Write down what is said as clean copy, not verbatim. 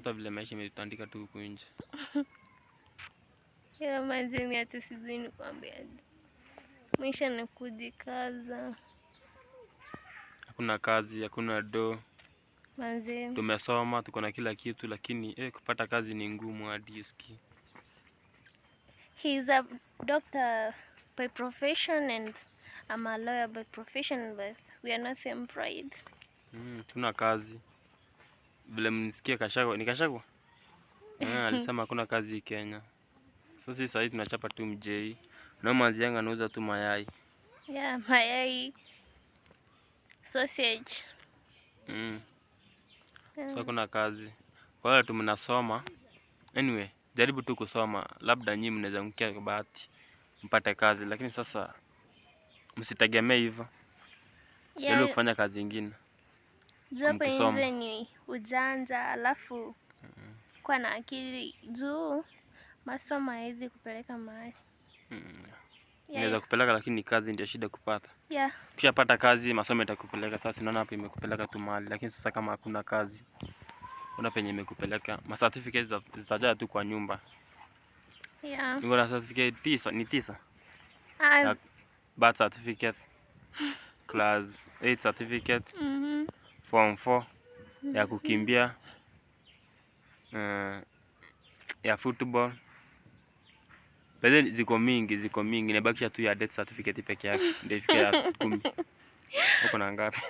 hata vile maisha imetandika tu huku nje. Ya mazeni hata sijui nikwambiaje. Maisha ni kujikaza. Hakuna kazi, hakuna do. Mazeni. Tumesoma, tuko na kila kitu lakini kupata kazi ni ngumu hadi usikie. He is a doctor by profession and I'm a lawyer by profession, but we are not employed. Tuna kazi. Vile mnisikia Gachagua, ni Gachagua? Alisema hakuna kazi Kenya. So sisi sasa tunachapa tu mjei. Na manzi yangu anauza tu mayai. Yeah, mayai, sausage. So hakuna kazi. Kwa hiyo tu mnasoma. Anyway, jaribu tu kusoma. Labda nyinyi mnaweza mkia bahati mpate kazi, lakini sasa msitegemee hivyo. Jaribu kufanya kazi nyingine. Japo nje ni ujanja, alafu kwa na akili juu masomo haiwezi kupeleka mahali. Inaweza kupeleka lakini kazi ndio shida kupata. Yeah. Ukishapata kazi masomo itakupeleka. Sasa unaona hapa imekupeleka tu mahali, lakini sasa kama hakuna kazi una penye imekupeleka. Ma certificates zitajaa tu kwa nyumba. Yeah. Niko na certificate 9. Birth certificate, class 8 certificate, form 4 ya kukimbia, ya football. Bado ziko mingi, nabakisha tu ya death certificate peke yake ndio ifike ya 10. Uko na ngapi?